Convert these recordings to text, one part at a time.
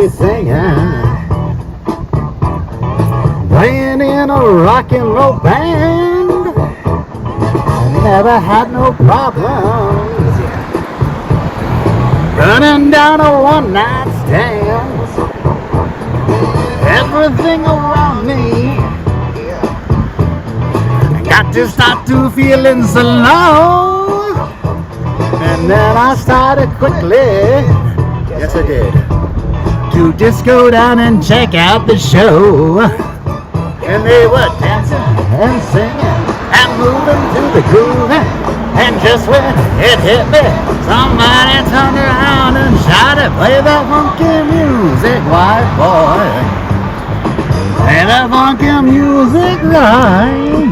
be singing, playing in a rock and roll band. I never had no problems running down a one-night stand. Everything around me got to start to feeling so low, and then I started quickly, yes I did, to just go down and check out the show. And they were dancing and singing and moving to the groove, and just when it hit me, somebody turned around and shouted, play that funky music, white boy, play that funky music, right?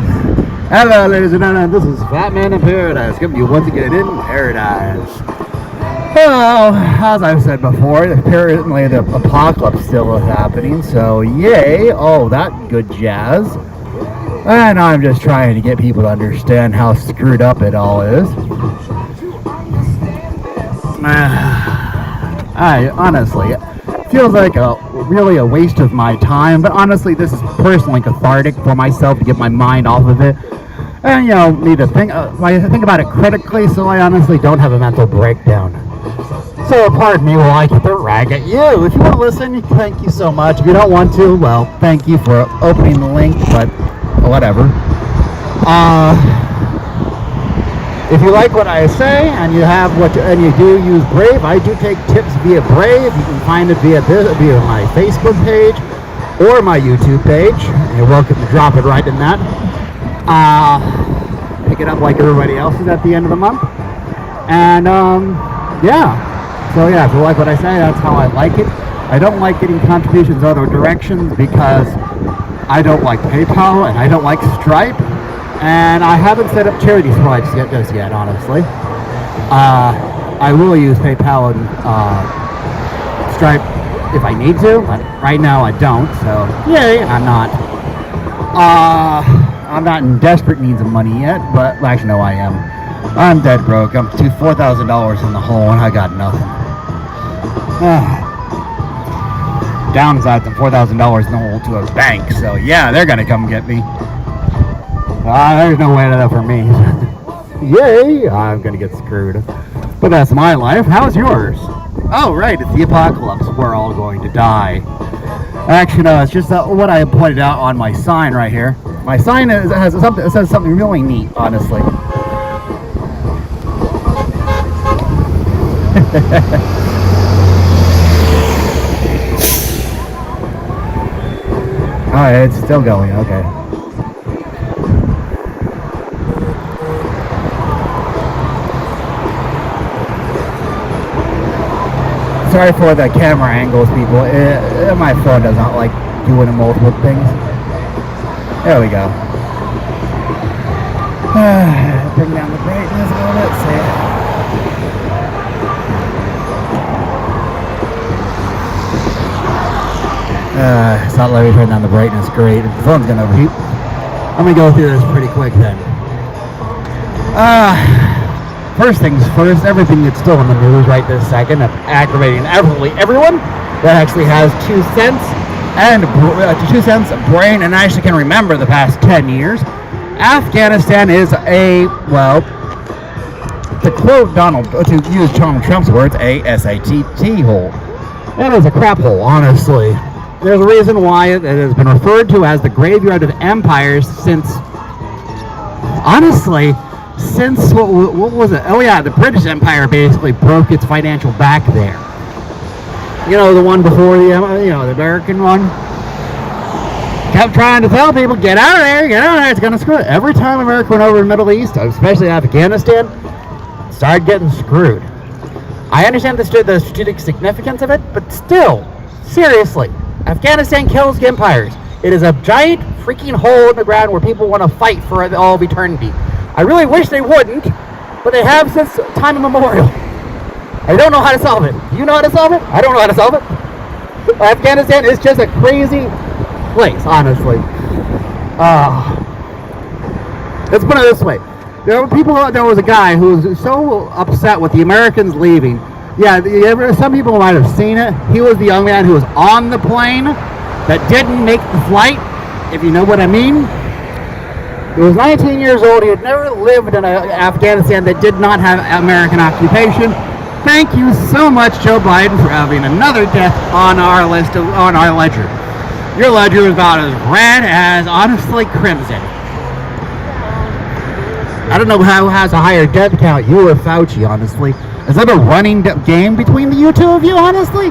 Hello, ladies and gentlemen, this is Fatman InParadise, coming to you once again in paradise. Well, as I've said before, apparently the apocalypse still is happening, so yay, all that good jazz. And I'm just trying to get people to understand how screwed up it all is. I honestly, it feels like really a waste of my time, but honestly, this is personally cathartic for myself to get my mind off of it. And, you know, need to think about it critically, so I honestly don't have a mental breakdown. So, pardon me while I keep the rag at you. If you want to listen, thank you so much. If you don't want to, well, thank you for opening the link, but whatever. If you like what I say, and you do use Brave, I do take tips via Brave. You can find it via my Facebook page or my YouTube page. You're welcome to drop it right in that. Pick it up like everybody else is at the end of the month. And yeah. So yeah, if you like what I say, that's how I like it. I don't like getting contributions other directions because I don't like PayPal and I don't like Stripe. And I haven't set up charity swipes just yet, honestly. I will use PayPal and Stripe if I need to, but right now I don't, so yay, I'm not in desperate needs of money yet, but actually no, I am. I'm dead broke. I'm $4,000 in the hole and I got nothing. Downsides, I'm $4,000 in the hole to a bank, so yeah, they're gonna come get me. There's no way to that for me. Yay, I'm gonna get screwed. But that's my life. How's yours? Oh, right, it's the apocalypse. We're all going to die. Actually, no, it's just what I pointed out on my sign right here. My sign says something really neat, honestly. Alright, it's still going, okay. Sorry for the camera angles, people. My phone does not like doing multiple things. There we go. Bring down the brightness a little bit, see. It's not letting me turn down the brightness. Great. The phone's gonna overheat. I'm gonna go through this pretty quick then. First things first, everything that's still in the news right this second, aggravating everyone that actually has 2 cents and 2 cents of brain and actually can remember the past 10 years. Afghanistan is to quote to use Trump's words, a SAT hole. That is a crap hole, honestly. There's a reason why it has been referred to as the graveyard of empires since, honestly, since, what was it? Oh yeah, the British Empire basically broke its financial back there. You know, the one before the American one? Kept trying to tell people, get out of there, it's gonna screw it. Every time America went over to the Middle East, especially Afghanistan, started getting screwed. I understand the strategic significance of it, but still, seriously, Afghanistan kills empires. It is a giant freaking hole in the ground where people want to fight for all of eternity. I really wish they wouldn't, but they have since time immemorial. I don't know how to solve it. Do you know how to solve it? I don't know how to solve it. Afghanistan is just a crazy place, honestly. Let's put it this way. There was a guy who was so upset with the Americans leaving Yeah, some people might have seen it. He was the young man who was on the plane that didn't make the flight, if you know what I mean. He was 19 years old. He had never lived in Afghanistan that did not have American occupation. Thank you so much, Joe Biden, for having another death on our list, on our ledger. Your ledger is about as red as, honestly, crimson. I don't know who has a higher death count, you or Fauci, honestly. Is that a running game between the two of you, honestly?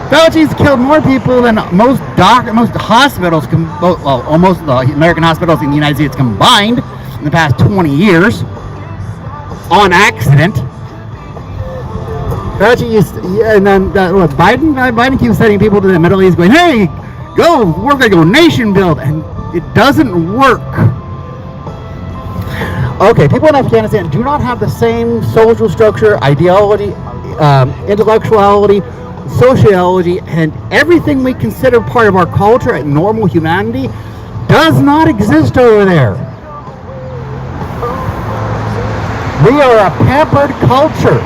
Fauci's killed more people than most hospitals, almost the American hospitals in the United States combined in the past 20 years on accident. Fauci and then Biden keeps sending people to the Middle East going, hey, we're going to go nation build, and it doesn't work. Okay, people in Afghanistan do not have the same social structure, ideology, intellectuality, sociology, and everything we consider part of our culture and normal humanity does not exist over there. We are a pampered culture.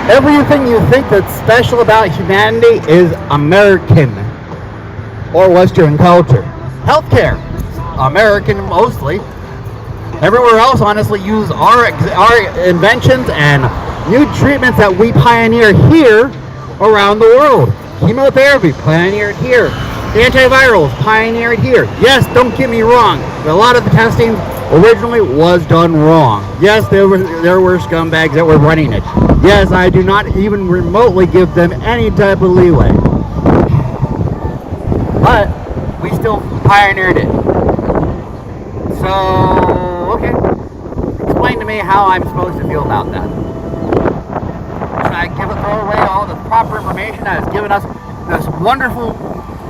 Everything you think that's special about humanity is American or Western culture. Healthcare, American mostly. Everywhere else, honestly, use our inventions and new treatments that we pioneer here around the world. Chemotherapy, pioneered here. Antivirals, pioneered here. Yes, don't get me wrong. A lot of the testing originally was done wrong. Yes, there were scumbags that were running it. Yes, I do not even remotely give them any type of leeway. But we still pioneered it. So, okay. Explain to me how I'm supposed to feel about that. Should I throw away all the proper information that has given us this wonderful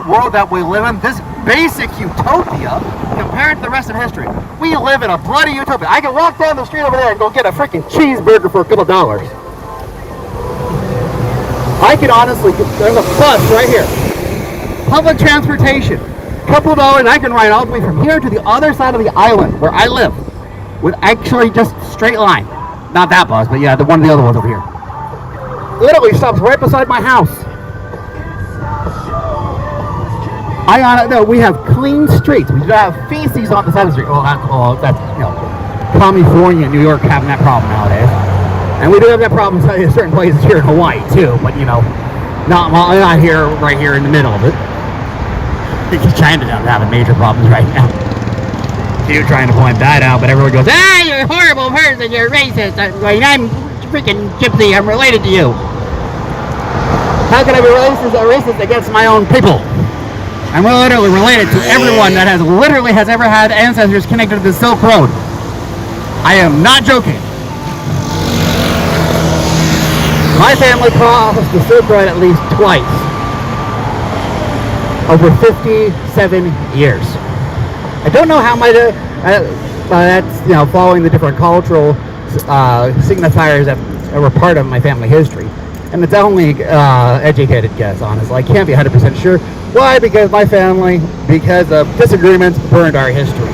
world that we live in, this basic utopia, compared to the rest of history? We live in a bloody utopia. I can walk down the street over there and go get a freaking cheeseburger for a couple dollars. I can honestly, there's a bus right here. Public transportation. Couple of dollars, I can ride all the way from here to the other side of the island where I live with actually just straight line. Not that bus, but yeah, one of the other ones over here. Literally stops right beside my house. We have clean streets. We have feces on the side of the street. That's California, New York having that problem nowadays. And we do have that problem in certain places here in Hawaii too, but not here, right here in the middle of it. China doesn't have major problems right now. You're trying to point that out, but everyone goes, you're a horrible person, you're racist. I'm freaking gypsy, I'm related to you. How can I be racist against my own people? I'm literally related to everyone that has ever had ancestors connected to the Silk Road. I am not joking. My family crossed the Silk Road at least twice. Over 57 years. I don't know how much that's following the different cultural signifiers that were part of my family history, and it's only educated guess. Honestly, I can't be 100% sure. Why? Because my family, because of disagreements, burned our history.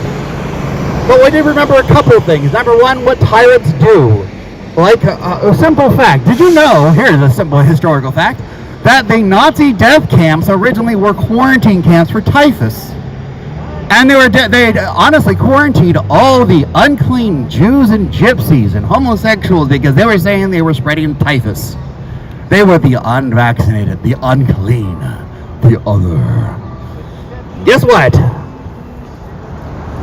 But we did remember a couple of things. Number one, what tyrants do. Like a simple fact. Did you know? Here's a simple historical fact. That the Nazi death camps originally were quarantine camps for typhus. And they honestly quarantined all the unclean Jews and gypsies and homosexuals because they were saying they were spreading typhus. They were the unvaccinated, the unclean, the other. Guess what?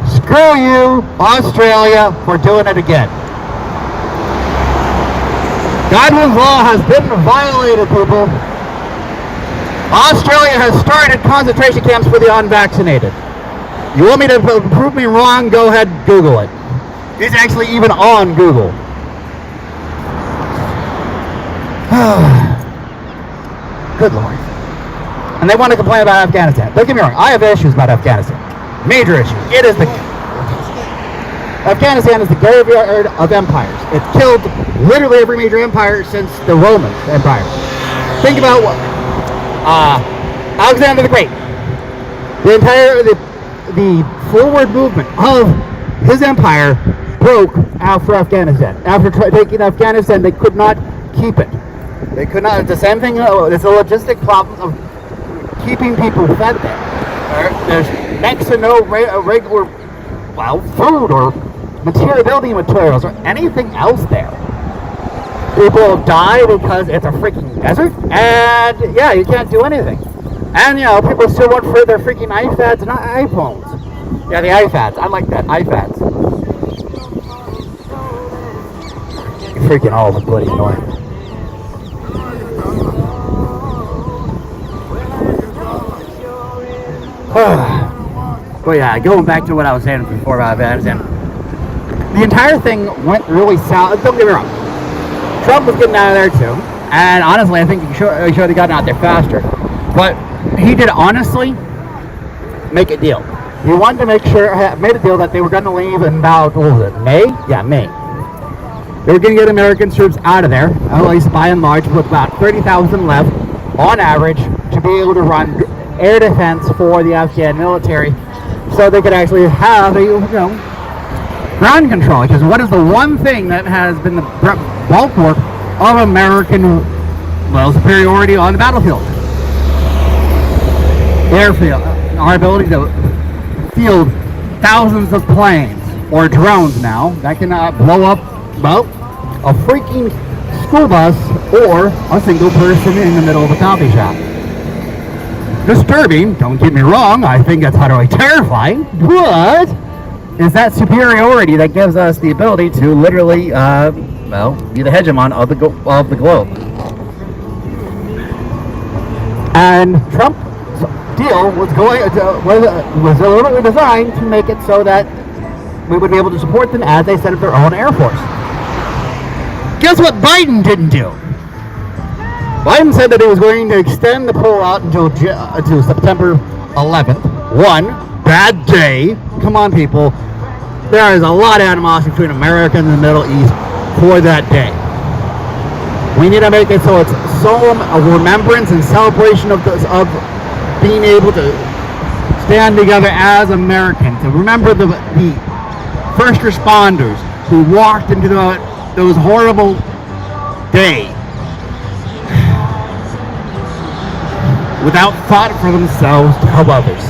Screw you, Australia, for doing it again. Godwin's law has been violated, people. Australia has started concentration camps for the unvaccinated. You want me to prove me wrong? Go ahead, Google it. It's actually even on Google. Good Lord. And they want to complain about Afghanistan. Don't get me wrong, I have issues about Afghanistan. Major issues. Afghanistan is the graveyard of empires. It killed literally every major empire since the Roman Empire. Think about what Alexander the Great. The forward movement of his empire broke after Afghanistan. After taking Afghanistan, they could not keep it. They could not. It's the same thing. It's a logistic problem of keeping people fed there. There's next to no regular, food or building materials or anything else there. People die because it's a freaking desert, and yeah, you can't do anything. And people still want for their freaking iPads and iPhones. Yeah, the iPads. I like that, iPads. Freaking all the bloody annoying. But yeah, going back to what I was saying before about Afghanistan, the entire thing went really south. Don't get me wrong, Trump was getting out of there too, and honestly, I think he should have gotten out there faster. But he did honestly make a deal. He wanted to made a deal that they were going to leave in about, what was it, May? Yeah, May. They were going to get American troops out of there, at least by and large, with about 30,000 left on average to be able to run air defense for the Afghan military, so they could actually have ground control. Because what is the one thing that has been the bulwark of American superiority on the battlefield? Airfield, our ability to field thousands of planes or drones now that can blow up a freaking school bus or a single person in the middle of a coffee shop. Disturbing, don't get me wrong, I think that's utterly terrifying, but it's that superiority that gives us the ability to literally, be the hegemon of the globe. And Trump's deal was deliberately designed to make it so that we would be able to support them as they set up their own Air Force. Guess what Biden didn't do? Biden said that he was going to extend the pullout until September 11th. One bad day. Come on, people. There is a lot of animosity between America and the Middle East for that day. We need to make it so it's solemn, a remembrance and celebration of being able to stand together as Americans, to remember the first responders who walked into those horrible days without thought for themselves to help others.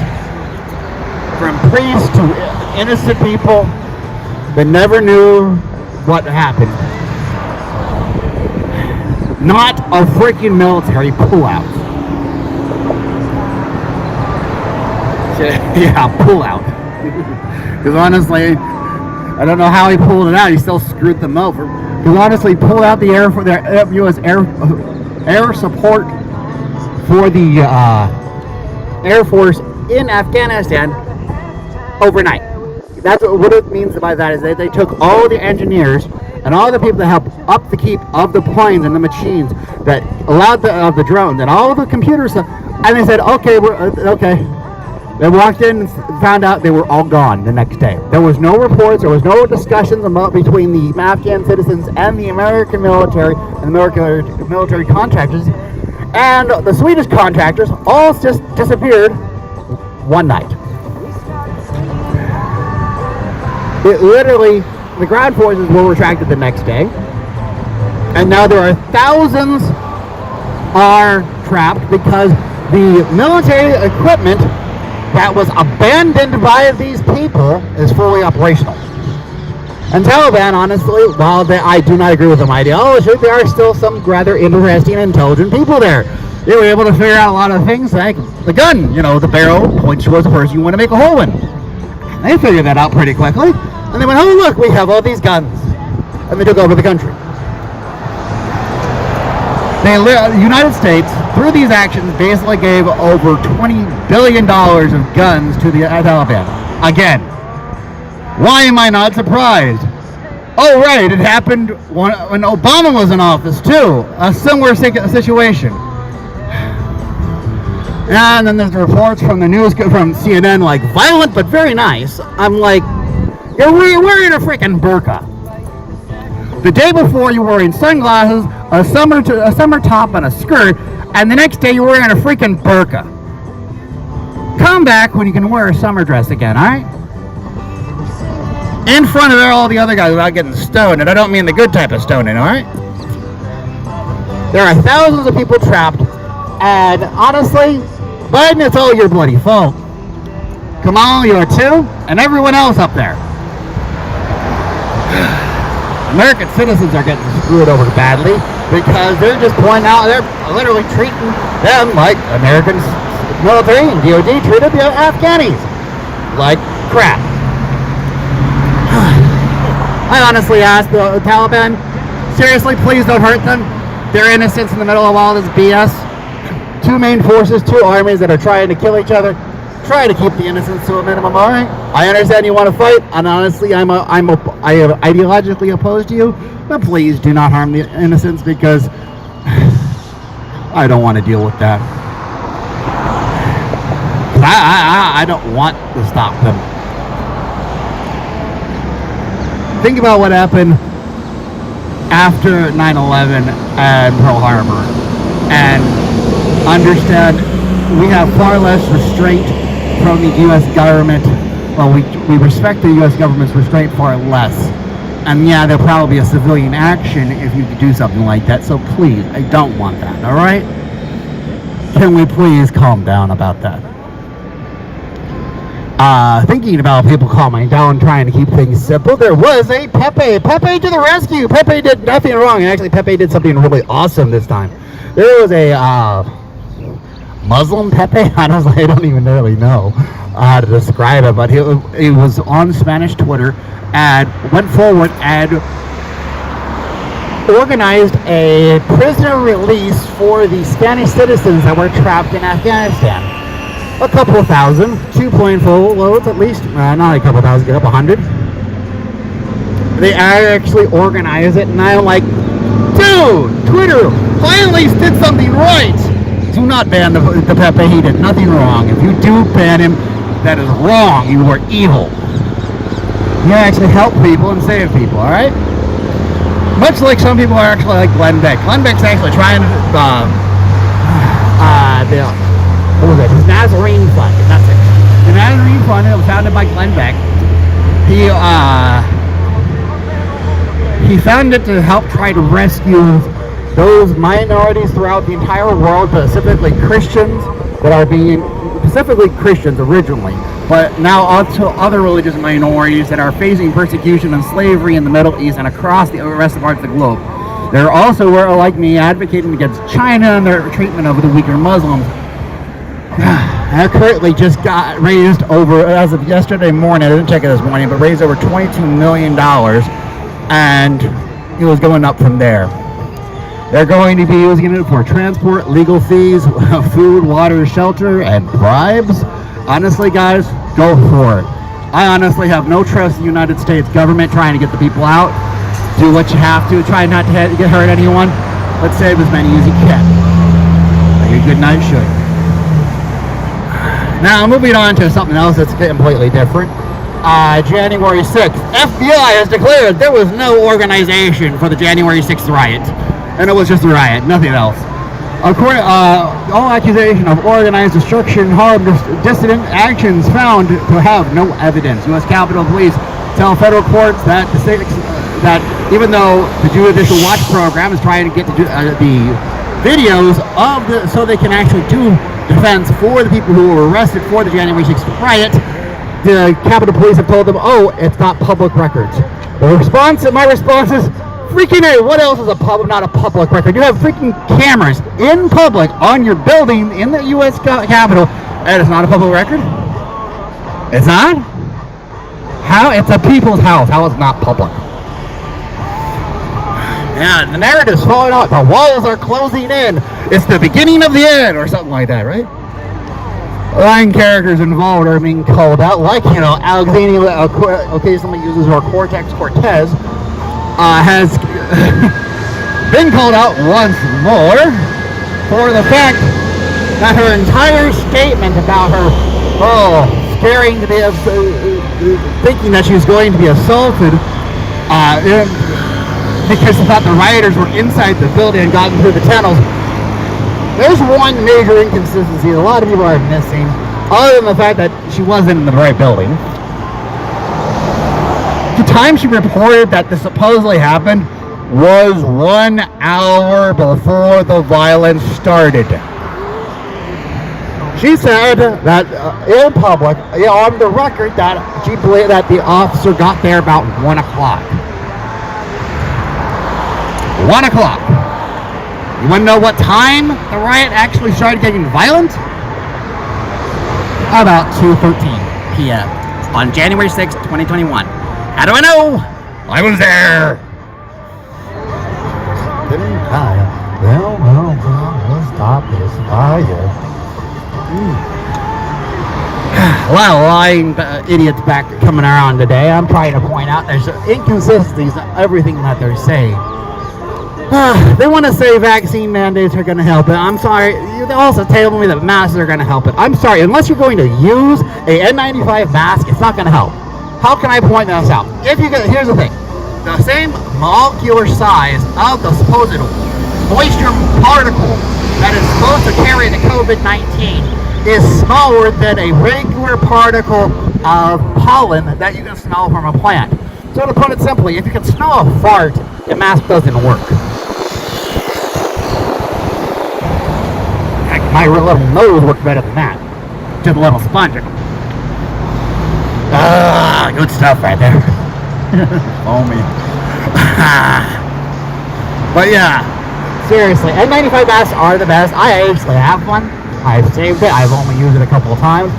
From priests to innocent people that never knew what happened. Not a freaking military pullout. Yeah, pullout. Because honestly, I don't know how he pulled it out. He still screwed them over. Because honestly, he pulled out the U.S. air support for the Air Force in Afghanistan overnight. That's what it means by that, is that they took all the engineers and all the people that helped up the keep of the planes and the machines that allowed the drones and all the computers, and they said, okay, okay. They walked in and found out they were all gone the next day. There was no reports, there was no discussions between the Afghan citizens and the American military and the American military contractors. And the Swedish contractors all just disappeared one night. The ground forces were retracted the next day. And now there are thousands are trapped because the military equipment that was abandoned by these people is fully operational. And Taliban, honestly, while I do not agree with them ideologically, there are still some rather interesting, intelligent people there. They were able to figure out a lot of things like the gun, the barrel points towards the person you want to make a hole in. And they figured that out pretty quickly. And they went, oh look, we have all these guns. And they took over the country. The United States, through these actions, basically gave over $20 billion of guns to the Taliban. Again, why am I not surprised? Oh, right, it happened when Obama was in office, too. A similar situation. And then there's reports from from CNN, like, violent but very nice. I'm like, you're wearing a freaking burqa. The day before, you were wearing sunglasses, a summer top, and a skirt, and the next day, you're wearing a freaking burqa. Come back when you can wear a summer dress again, all right? In front of all the other guys without getting stoned, and I don't mean the good type of stoning, all right? There are thousands of people trapped, and honestly, Biden, it's all your bloody fault. Kamala, you are too, and everyone else up there. American citizens are getting screwed over badly because they're just pointing out, they're literally treating them like Americans, military and DOD treated the Afghanis like crap. I honestly ask the Taliban, seriously, please don't hurt them. They're innocents in the middle of all this BS. Two main forces, two armies that are trying to kill each other. Try to keep the innocents to a minimum, all right? I understand you want to fight, and honestly, I am ideologically opposed to you, but please do not harm the innocents because I don't want to deal with that. I don't want to stop them. Think about what happened after 9/11 and Pearl Harbor, and understand we have far less restraint from the U.S. government. Well, we respect the U.S. government's restraint far less. And yeah, there'll probably be a civilian action if you do something like that. So please, I don't want that, all right? Can we please calm down about that? Thinking about people calming down, trying to keep things simple, there was a Pepe to the rescue. Pepe did nothing wrong. Actually, Pepe did something really awesome this time. There was a Muslim Pepe. Honestly, I don't even really know how to describe it, but he was on Spanish Twitter and went forward and organized a prisoner release for the Spanish citizens that were trapped in Afghanistan. A couple of thousand, 2.4 loads at least, not a couple thousand, get up 100. They actually organized it, and I'm like, dude, Twitter finally did something right. Do not ban the Pepe. He did nothing wrong. If you do ban him, that is wrong. You are evil. You actually help people and save people, all right? Much like some people are actually like Glenn Beck. Glenn Beck's actually trying to, what was it? His Nazarene Fund. That's it. The Nazarene Fund, it was founded by Glenn Beck. He founded it to help try to rescue those minorities throughout the entire world, specifically Christians that are being, specifically Christians originally, but now also other religious minorities that are facing persecution and slavery in the Middle East and across the rest of parts of the globe. They're also, like me, advocating against China and their treatment of the weaker Muslims. I currently just got raised over, as of yesterday morning, I didn't check it this morning, but raised over $22 million, and it was going up from there. They're going to be using it for transport, legal fees, food, water, shelter, and bribes. Honestly, guys, go for it. I honestly have no trust in the United States government trying to get the people out. Do what you have to. Try not to hurt anyone. Let's save as many as you can. Like a good night should. Now, moving on to something else that's completely different. January 6th. FBI has declared there was no organization for the January 6th riot. And it was just a riot, nothing else. According, all accusation of organized destruction, harm, dissident actions found to have no evidence. U.S. Capitol Police tell federal courts that that even though the Judicial Watch program is trying to get the videos of so they can actually do defense for the people who were arrested for the January 6th riot, the Capitol Police have told them, oh, it's not public records. My response is, freaking A, what else is not a public record? You have freaking cameras in public on your building in the U.S. Capitol, and it's not a public record? It's not? How? It's a people's house. How is it not public? Yeah, the narrative's falling out. The walls are closing in. It's the beginning of the end, or something like that, right? Line characters involved are being called out, like, Alexandria occasionally uses her Cortex Cortez, has been called out once more for the fact that her entire statement about her, scaring to be, thinking that she was going to be assaulted, because she thought the rioters were inside the building and gotten through the tunnels. There's one major inconsistency a lot of people are missing, other than the fact that she wasn't in the right building. The time she reported that this supposedly happened, was 1 hour before the violence started. She said that in public, on the record, that she believed that the officer got there about 1 o'clock. 1 o'clock. You want to know what time the riot actually started getting violent? About 2:13 p.m. on January 6, 2021. How do I know? I was there. Well, stop this fire. A lot of lying idiots back coming around today. I'm trying to point out there's inconsistencies in everything that they're saying. They want to say vaccine mandates are going to help it. I'm sorry. They also tell me that masks are going to help it. I'm sorry. Unless you're going to use a N95 mask, it's not going to help. How can I point this out? Here's the thing. The same molecular size of the supposed moisture particle that is supposed to carry the COVID-19 is smaller than a regular particle of pollen that you can smell from a plant. So to put it simply, if you can smell a fart, the mask doesn't work. Heck, my little nose works better than that. Just a little sponge. Good stuff right there. Oh me. But yeah, seriously, N95 masks are the best. I actually have one. I've saved it. I've only used it a couple of times.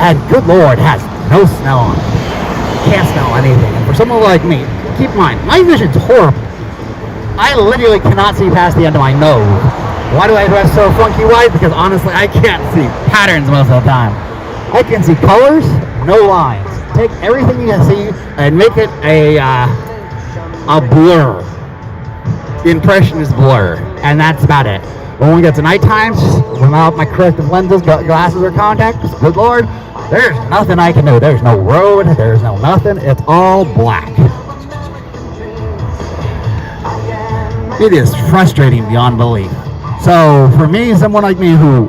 And good Lord, it has no smell on it. Can't smell anything. And for someone like me, keep in mind, my vision's horrible. I literally cannot see past the end of my nose. Why do I dress so funky white? Because honestly, I can't see patterns most of the time. I can see colors, no lines. Take everything you can see and make it a blur. The impression is blur, and that's about it. When we get to night times, without my corrective lenses, glasses, or contacts, good Lord, there's nothing I can do. There's no road, there's no nothing. It's all black. It is frustrating beyond belief. So for me, someone like me who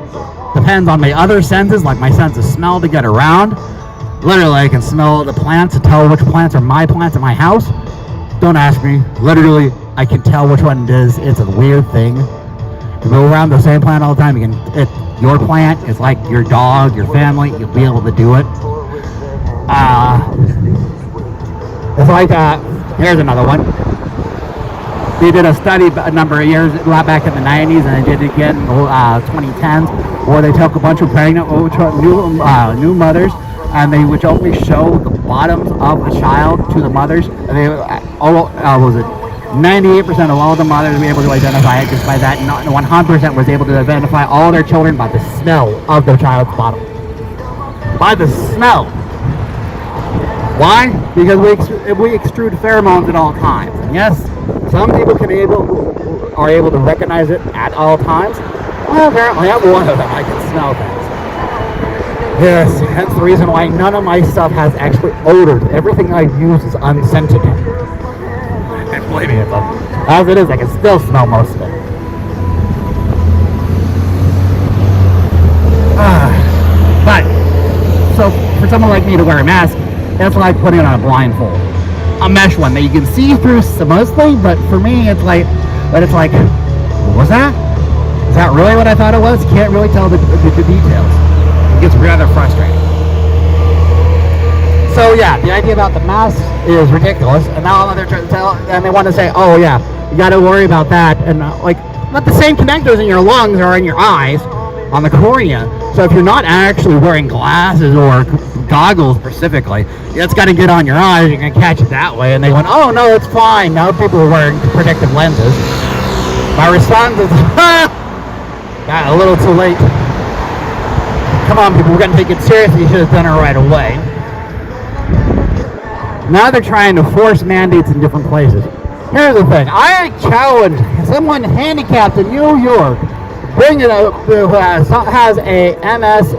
depends on my other senses, like my sense of smell to get around, literally I can smell the plants to tell which plants are my plants in my house. Don't ask me. Literally, I can tell which one it is. It's a weird thing. You go around the same plant all the time. Your plant is like your dog, your family. You'll be able to do it. It's like here's another one. They did a study a number of years back in the 90s, and they did it again in the 2010s, where they took a bunch of pregnant new mothers, and they would only show the bottoms of the child to the mothers. And they 98% of all the mothers were able to identify it just by that. 100% was able to identify all their children by the smell of their child's bottom. By the smell. Why? Because we extrude pheromones at all times. And yes, some people are able to recognize it at all times. Well, apparently I'm one of them. I can smell things. Yes, hence the reason why none of my stuff has actually odor. Everything I use is unscented. And believe me, as it is, I can still smell most of it. But, so for someone like me to wear a mask, that's like putting on a blindfold. A mesh one that you can see through mostly, but for me, it's like, what was that? Is that really what I thought it was? Can't really tell the details. It gets rather frustrating. So yeah, the idea about the mask is ridiculous, and now they're trying to tell, and they want to say, oh yeah, you got to worry about that, and not the same connectors in your lungs or in your eyes, on the cornea. So if you're not actually wearing glasses or goggles specifically, it's got to get on your eyes. You can catch it that way. And they went, oh no, it's fine. Now people are wearing protective lenses. My response is, a little too late. Come on, people, we're going to take it seriously. You should have done it right away. Now they're trying to force mandates in different places. Here's the thing. I challenge someone handicapped in New York, bring it up, who has a MS,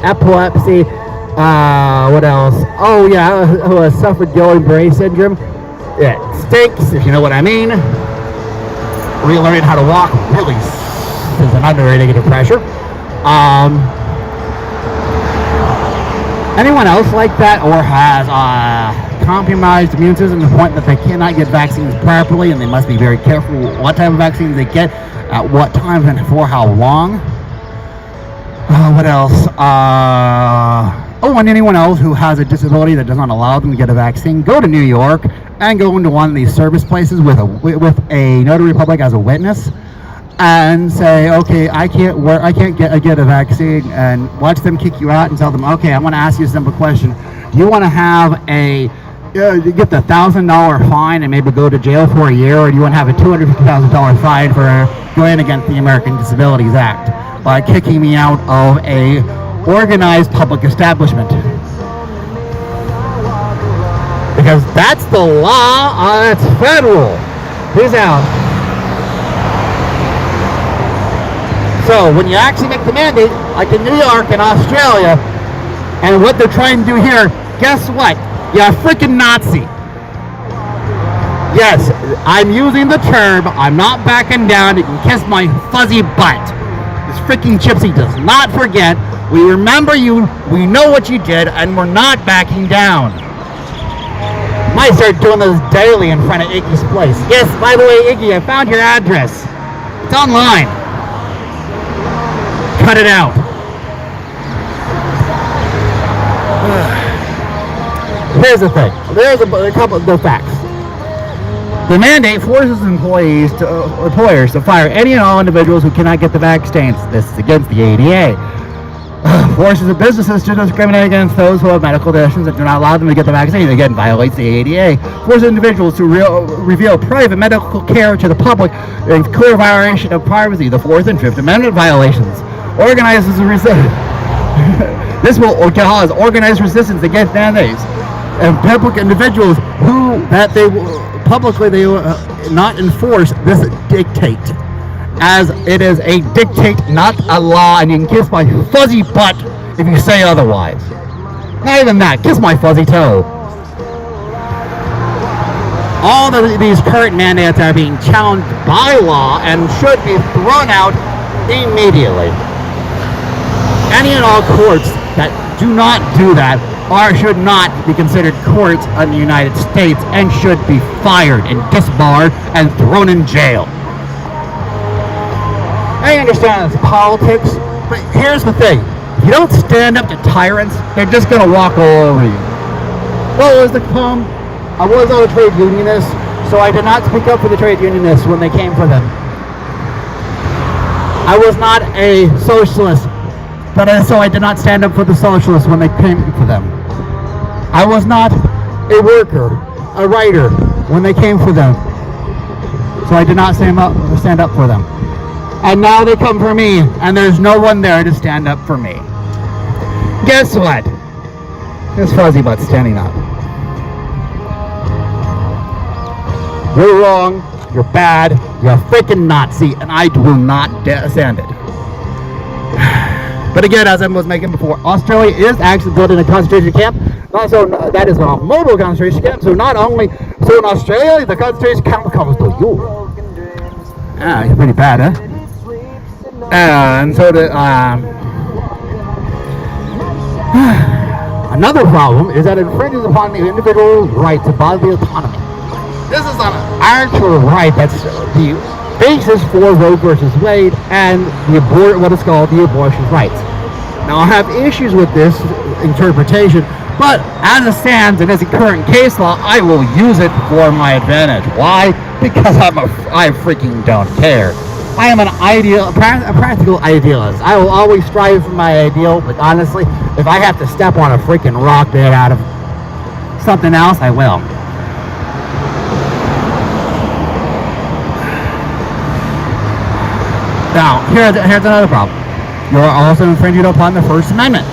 epilepsy, what else? Oh yeah, who has suffered Guillain-Barré syndrome. It stinks, if you know what I mean. Relearning how to walk really is an under negative pressure. Anyone else like that, or has compromised immune system to the point that they cannot get vaccines properly, and they must be very careful what type of vaccines they get, at what time, and for how long? What else? And anyone else who has a disability that does not allow them to get a vaccine, go to New York and go into one of these service places with a notary public as a witness, and say, okay, I can't get a vaccine, and watch them kick you out and tell them, okay, I want to ask you a simple question. You want to have you get the $1,000 fine and maybe go to jail for a year, or do you want to have a $250,000 fine for going against the American Disabilities Act by kicking me out of a organized public establishment? Because that's the law, it's federal. Peace out. So when you actually make the mandate, like in New York and Australia, and what they're trying to do here, guess what? You're a freaking Nazi. Yes, I'm using the term. I'm not backing down. You can kiss my fuzzy butt. This freaking gypsy does not forget. We remember you. We know what you did, and we're not backing down. Might start doing this daily in front of Iggy's place. Yes, by the way, Iggy, I found your address. It's online. Cut it out. Here's the thing. There's a couple of the facts. The mandate forces employers to fire any and all individuals who cannot get the vaccines. This is against the ADA. Forces of businesses to discriminate against those who have medical conditions that do not allow them to get the vaccine. Again, violates the ADA. Forces individuals to reveal private medical care to the public in clear violation of privacy. The Fourth and Fifth Amendment violations. Organizes resistance. This will cause organized resistance against mandates, and public individuals who that they publicly they will not enforce this dictate, as it is a dictate, not a law, and you can kiss my fuzzy butt if you say otherwise. Not even that, kiss my fuzzy toe. All these current mandates are being challenged by law and should be thrown out immediately. Any and all courts that do not do that should not be considered courts in the United States and should be fired and disbarred and thrown in jail. I understand it's politics, but here's the thing. If you don't stand up to tyrants, they're just going to walk all over you. What was the poem? I was not a trade unionist, so I did not speak up for the trade unionists when they came for them. I was not a socialist, so I did not stand up for the socialists when they came for them. I was not a worker, a writer, when they came for them. So I did not stand up for them. And now they come for me, and there's no one there to stand up for me. Guess what? This fuzzy butt's standing up. You're wrong, you're bad, you're a freaking Nazi, and I will not stand it. But again, as I was making before, Australia is actually building a concentration camp. Also, that is a mobile concentration camp. So not only, so in Australia, the concentration camp comes to you. Ah, it's pretty bad, huh? And so another problem is that it infringes upon the individual right to bodily autonomy. This is an actual right that's the basis for Roe versus Wade and what is called the abortion rights. Now, I have issues with this interpretation, but as it stands and as a current case law, I will use it for my advantage. Why? Because I freaking don't care. I am a practical idealist. I will always strive for my ideal, but honestly, if I have to step on a freaking rock to get out of something else, I will. Now, here's another problem. You're also infringing upon the First Amendment.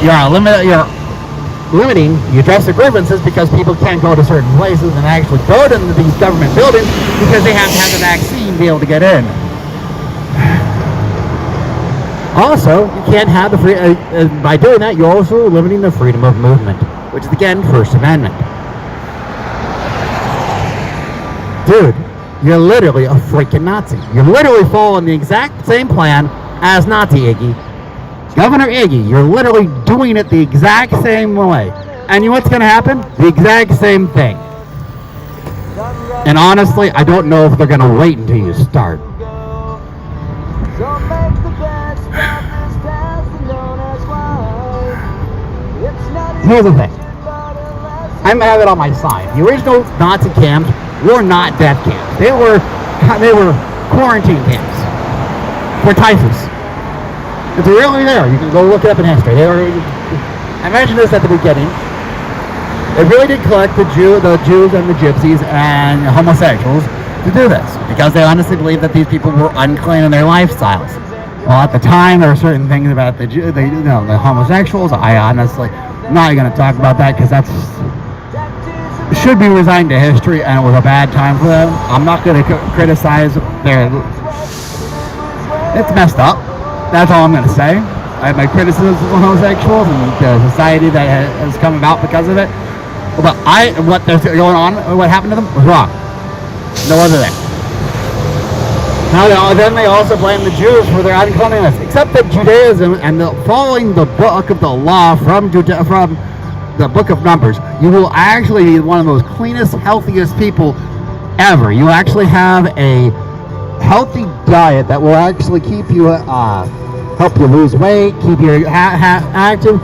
You're limiting the address of grievances because people can't go to certain places and actually go to these government buildings because they have to have the vaccine to be able to get in. Also, you can't have the free. By doing that, you're also limiting the freedom of movement, which is again First Amendment. Dude. You're literally a freaking Nazi. You're literally following the exact same plan as Nazi Iggy. Governor Iggy, you're literally doing it the exact same way. And you know what's going to happen? The exact same thing. And honestly, I don't know if they're going to wait until you start. Here's the thing. I'm gonna have it on my side. The original Nazi camps were not death camps. They were quarantine camps for typhus. It's really there. You can go look it up in history. I mentioned this at the beginning. They really did collect the Jews and the gypsies and homosexuals to do this because they honestly believed that these people were unclean in their lifestyles. Well, at the time, there were certain things about the homosexuals. I'm not going to talk about that because that's should be resigned to history, and it was a bad time for them. I'm not going to criticize their. It's messed up. That's all I'm going to say. I have my criticisms of homosexuals and the society that has come about because of it. But what they're going on, what happened to them was wrong. No other thing. Now then they also blame the Jews for their uncleanliness, except that Judaism and following the book of the law from the book of Numbers, you will actually be one of those cleanest, healthiest people ever. You actually have a healthy diet that will actually keep you, help you lose weight, keep you active.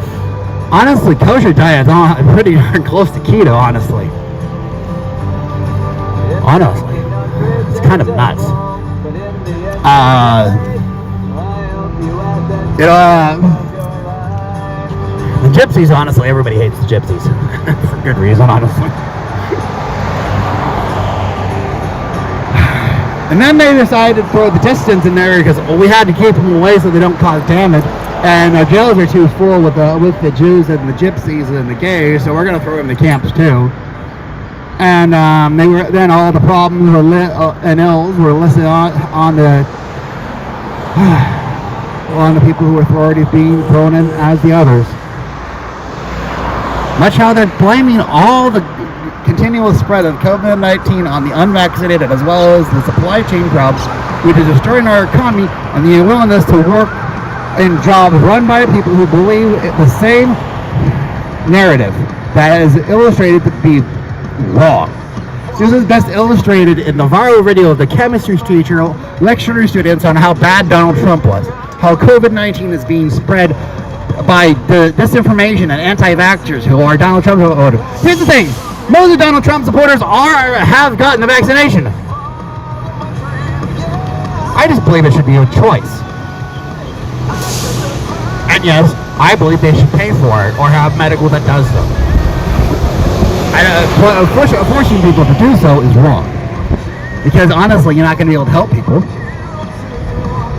Honestly, kosher diet is pretty darn close to keto, honestly. It's kind of nuts. The gypsies, honestly, everybody hates the gypsies. For good reason, honestly. And then they decided to throw the distance in there because we had to keep them away so they don't cause damage. And our jails are too full with the Jews and the gypsies and the gays, so we're going to throw them in the camps too. And then all the problems and ills were listed on the people who were already being thrown in as the others. Much how they're blaming all the continual spread of COVID-19 on the unvaccinated, as well as the supply chain problems, which is destroying our economy, and the unwillingness to work in jobs run by people who believe the same narrative that is illustrated to be wrong. This is best illustrated in the viral video of the chemistry teacher lecturing students on how bad Donald Trump was, how COVID-19 is being spread by the disinformation and anti-vaxxers who are Donald Trump supporters. Here's the thing. Most of Donald Trump supporters have gotten the vaccination. I just believe it should be a choice. And yes, I believe they should pay for it or have medical that does so. Forcing people to do so is wrong. Because honestly, you're not going to be able to help people.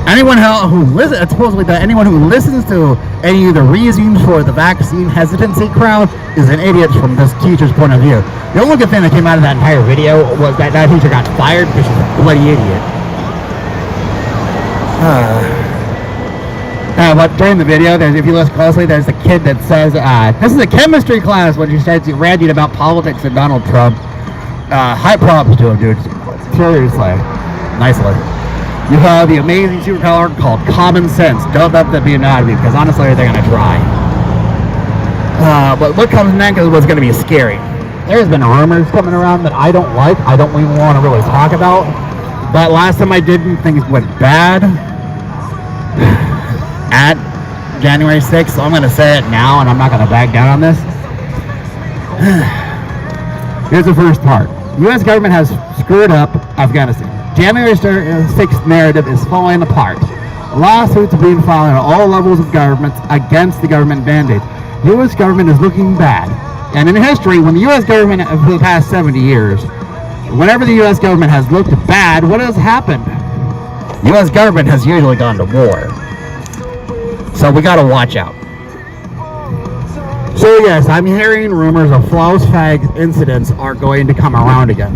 Anyone who listens to any of the reasons for the vaccine hesitancy crowd is an idiot from this teacher's point of view. The only good thing that came out of that entire video was that teacher got fired because she's a bloody idiot. But during the video, if you listen closely, there's a kid that says, this is a chemistry class, when she starts ranting about politics and Donald Trump. High props to him, dude. Seriously. Nicely. You have the amazing superpower called common sense. Don't let that be an oddity, because honestly, they're going to try. But what comes next is what's going to be scary. There's been rumors coming around that I don't like. I don't even want to really talk about. But last time I did, things went bad at January 6th, so I'm going to say it now, and I'm not going to back down on this. Here's the first part. The U.S. government has screwed up Afghanistan. January 6th narrative is falling apart. Lawsuits are being filed at all levels of government against the government mandate. The U.S. government is looking bad. And in history, when the U.S. government, for the past 70 years, whenever the U.S. government has looked bad, what has happened? The U.S. government has usually gone to war. So we got to watch out. So yes, I'm hearing rumors of false flag incidents are going to come around again.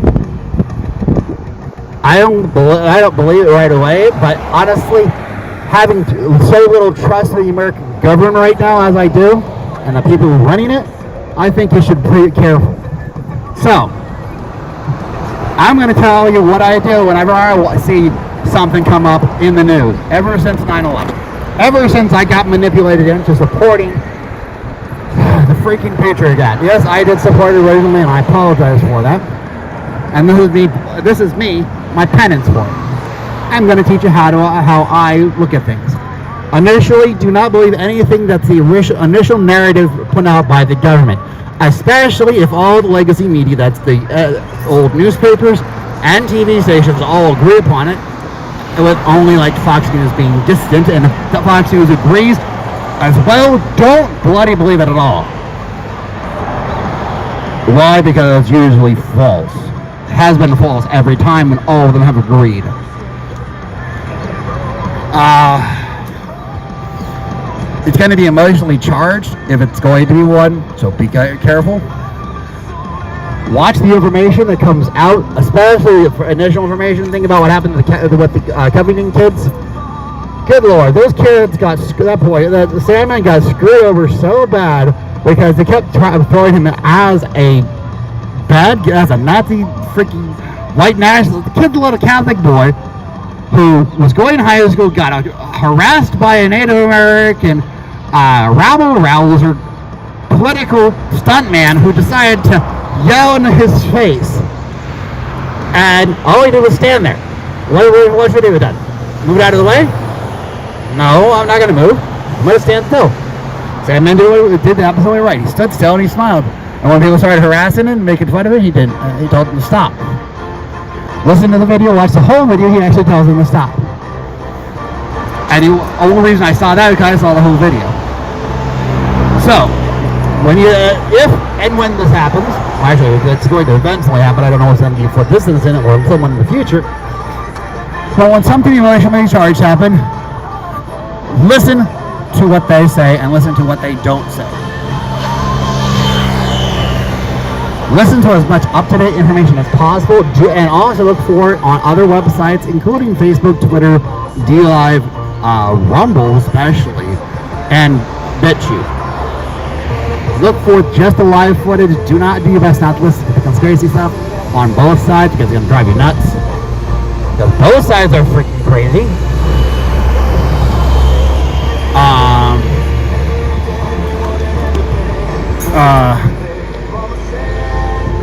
I don't believe it right away, but honestly, having so little trust in the American government right now as I do, and the people running it, I think you should be careful. So, I'm going to tell you what I do whenever I see something come up in the news, ever since 9/11. ever since I got manipulated into supporting the freaking Patriot Act. Yes, I did support it originally, and I apologize for that. And this is me, my penance for it. I'm going to teach you how I look at things. Initially, do not believe anything that's the initial narrative put out by the government, especially if all the legacy media, that's the old newspapers and TV stations, all agree upon it, with only like Fox News being distant, and if Fox News agrees as well, don't bloody believe it at all. Why? Because it's usually false. It has been false every time when all of them have agreed. It's going to be emotionally charged if it's going to be one, so be careful. Watch the information that comes out, especially for initial information. Think about what happened with the Covington kids. Good Lord, those kids got that boy. The Sandman got screwed over so bad because they kept throwing him as a Nazi, freaking white nationalist. The kid's a little Catholic boy who was going to high school, got harassed by a Native American rabble-rouser political stuntman who decided to yell into his face, and all he did was stand there. What should he have done? Move out of the way? No, I'm not going to move. I'm going to stand still. Sandman did absolutely right. He stood still and he smiled. And when people started harassing him and making fun of him, he didn't. He told them to stop. Listen to the video, watch the whole video, he actually tells them to stop. And the only reason I saw that is because I saw the whole video. So, if and when this happens, actually it's going to eventually happen, I don't know what's going to be for this incident or someone in the future, but when something emotionally charged happens, listen to what they say and listen to what they don't say. Listen to as much up-to-date information as possible, and also look for it on other websites, including Facebook, Twitter, DLive, Rumble especially, and BitChute. Look for just the live footage. Do not do your best not to listen to the conspiracy stuff on both sides because it's going to drive you nuts. Because both sides are freaking crazy.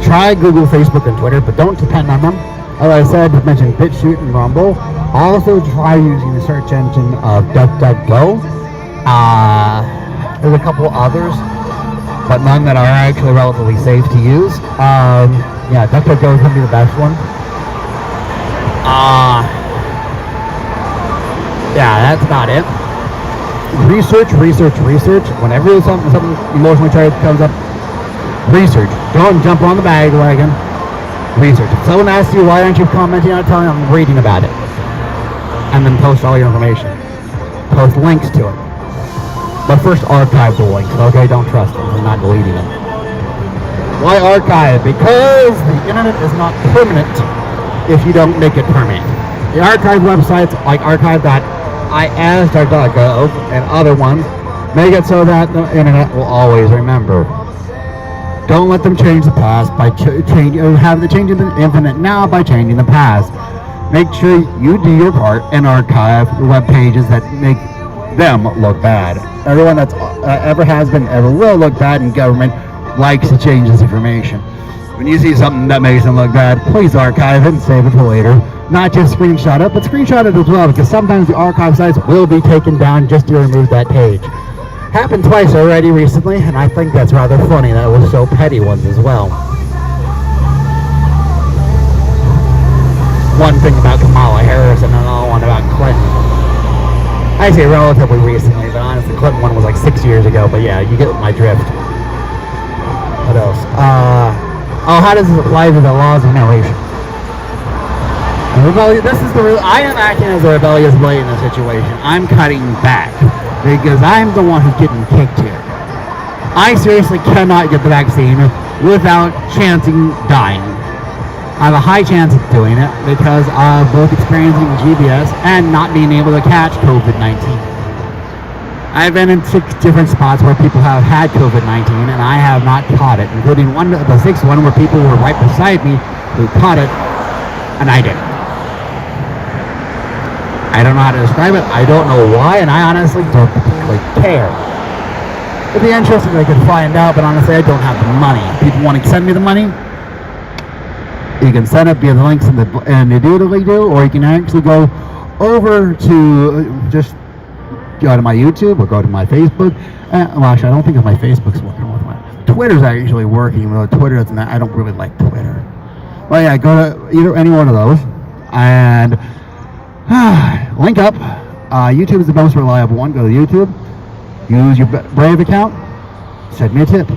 Try Google, Facebook, and Twitter, but don't depend on them. As I said, mentioned BitChute and Rumble. Also try using the search engine of DuckDuckGo. There's a couple others, but none that are actually relatively safe to use. Yeah, DuckDuckGo is going to be the best one. Yeah, that's about it. Research. Whenever something emotionally charged comes up, research. Don't jump on the bandwagon. Research. If someone asks you why aren't you commenting on it, tell them I'm reading about it. And then post all your information. Post links to it. But first archive the links, okay? Don't trust them. I'm not deleting them. Why archive? Because the internet is not permanent if you don't make it permanent. The archive websites like archive.is.gov and other ones make it so that the internet will always remember. Don't let them change the past by have the change in the infinite now by changing the past. Make sure you do your part and archive the web pages that make them look bad. Everyone that's ever has been, ever will look bad in government likes to change this information. When you see something that makes them look bad, please archive it and save it for later. Not just screenshot it, but screenshot it as well, because sometimes the archive sites will be taken down just to remove that page. Happened twice already recently, and I think that's rather funny. That was so petty ones as well. One thing about Kamala Harris and another one about Clinton. I say relatively recently, but honestly, the Clinton one was like 6 years ago, but yeah, you get my drift. What else? How does this apply to the laws of narration? I am acting as a rebellious blade in this situation. I'm cutting back because I'm the one who's getting kicked here. I seriously cannot get the vaccine without chancing dying. I have a high chance of doing it because of both experiencing GBS and not being able to catch COVID-19. I've been in 6 different spots where people have had COVID-19 and I have not caught it, including the 6th one where people were right beside me who caught it and I didn't. I don't know how to describe it. I don't know why, and I honestly don't particularly care. It'd be interesting if I could find out, but honestly, I don't have the money. People want to send me the money. You can send it via the links in the doodly do, or you can actually go over to just go to my YouTube or go to my Facebook. Well, actually, I don't think my Facebook's working with my Twitter's actually working. Though Twitter doesn't. I don't really like Twitter. Well, yeah, go to any one of those and link up. YouTube is the most reliable one. Go to YouTube. Use your Brave account. Send me a tip.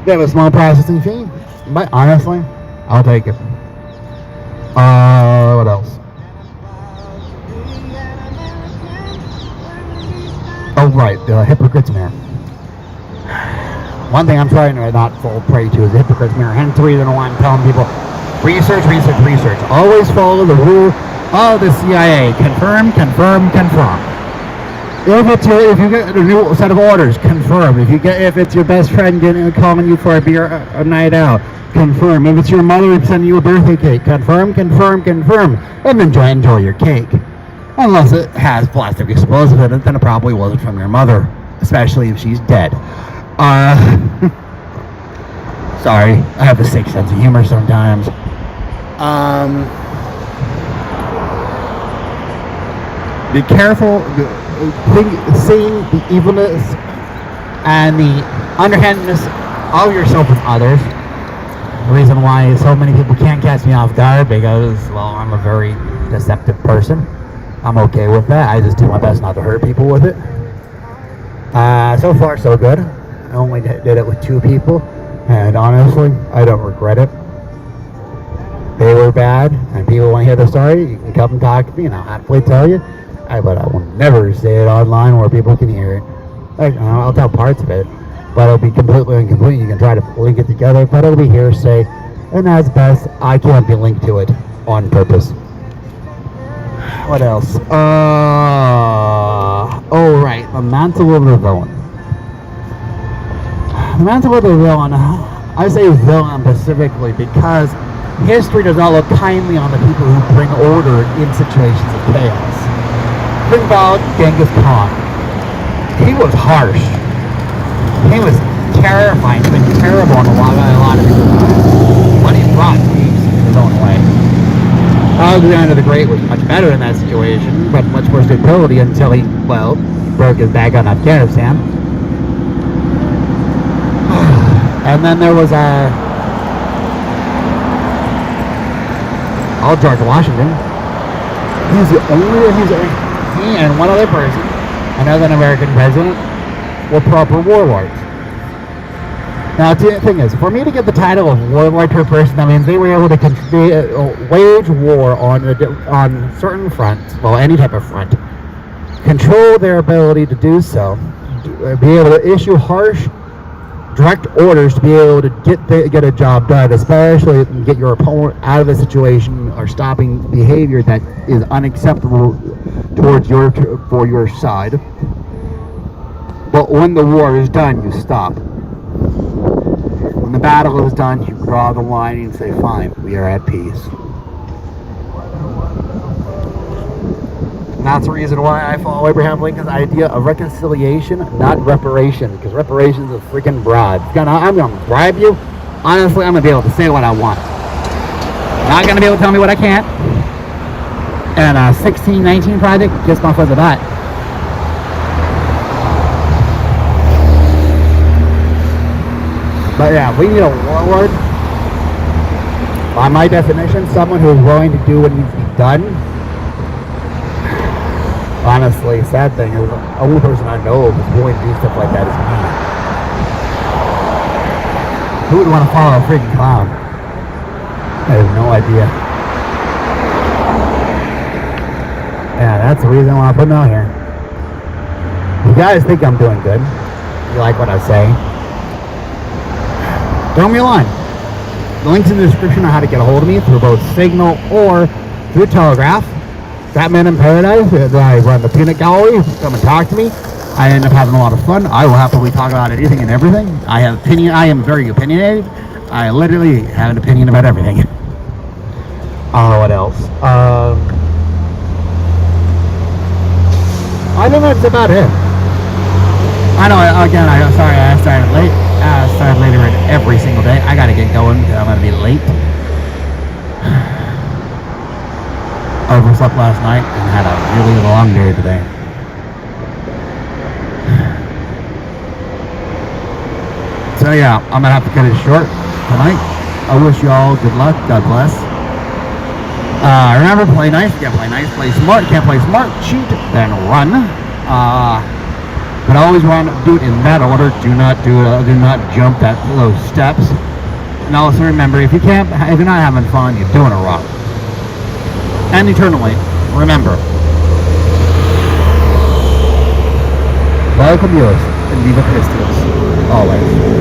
They have a small processing fee, but honestly, I'll take it. What else? Oh, right, the hypocrite's mirror. One thing I'm trying to not fall prey to is the hypocrite's mirror. Hence the reason why I'm telling people, research. Always follow the rule of the CIA. Confirm. If you get a new set of orders, confirm. If it's your best friend calling you for a beer, a night out, confirm. If it's your mother sending you a birthday cake, confirm. And then enjoy your cake. Unless it has plastic explosive in it, then it probably wasn't from your mother, especially if she's dead. Sorry, I have a sick sense of humor sometimes. Be careful seeing the evilness and the underhandedness of yourself with others. The reason why so many people can't catch me off guard because, well, I'm a very deceptive person. I'm okay with that. I just do my best not to hurt people with it. So far, so good. I only did it with 2 people, and honestly, I don't regret it. They were bad, and people want to hear the story. You can come and talk to me, and I'll happily tell you. But I will never say it online where people can hear it. I'll tell parts of it, but it'll be completely incomplete. You can try to link it together, but it'll be hearsay, and that's best. I can't be linked to it on purpose. What else? Oh, right. The mantle of the villain. The mantle of the villain. I say villain specifically because history does not look kindly on the people who bring order in situations of chaos. Think about Genghis Khan. He was harsh. He was terrifying. He was terrible in a lot of people's lives. But he brought peace in his own way. Alexander the Great was much better in that situation, but much more stability until he broke his back on Afghanistan. And then there was George Washington. He and one other person, another American president, were proper warlords. Now, the thing is, for me to get the title of warlord to a person, that means they were able to wage war on certain fronts, any type of front, control their ability to do so, be able to issue harsh, direct orders to be able to get a job done, especially get your opponent out of a situation or stopping behavior that is unacceptable towards for your side. But when the war is done, you stop. When the battle is done, you draw the line and say, fine, we are at peace. And that's the reason why I follow Abraham Lincoln's idea of reconciliation, not reparation, because reparations is freaking bribe. I'm going to bribe you. Honestly, I'm going to be able to say what I want. Not going to be able to tell me what I can't. And 1619 project, just off of that. But yeah, we need a warlord. By my definition, someone who is willing to do what needs to be done. Honestly, sad thing is the only person I know who's willing to do stuff like that is me. Who would want to follow a freaking clown? I have no idea. Yeah, that's the reason why I'm putting out here. You guys think I'm doing good. You like what I say. Throw me a line. The links in the description on how to get a hold of me through both Signal or through Telegraph. Fatman InParadise. I run the peanut gallery. Come and talk to me. I end up having a lot of fun. I will happily talk about anything and everything. I am very opinionated. I literally have an opinion about everything. What else? I think that's about it. I know, again, sorry, I started late. I started later every single day. I gotta get going because I'm gonna be late. Overslept last night and had a really long day today. So yeah, I'm gonna have to cut it short tonight. I wish you all good luck. God bless. Remember, play nice. You can't play nice. Play smart. You can't play smart. Cheat, then run. But always run. Do it in that order. Do not jump those steps. And also remember, if you're not having fun, you're doing it wrong. And eternally, remember, welcome yours and viva Christus, always.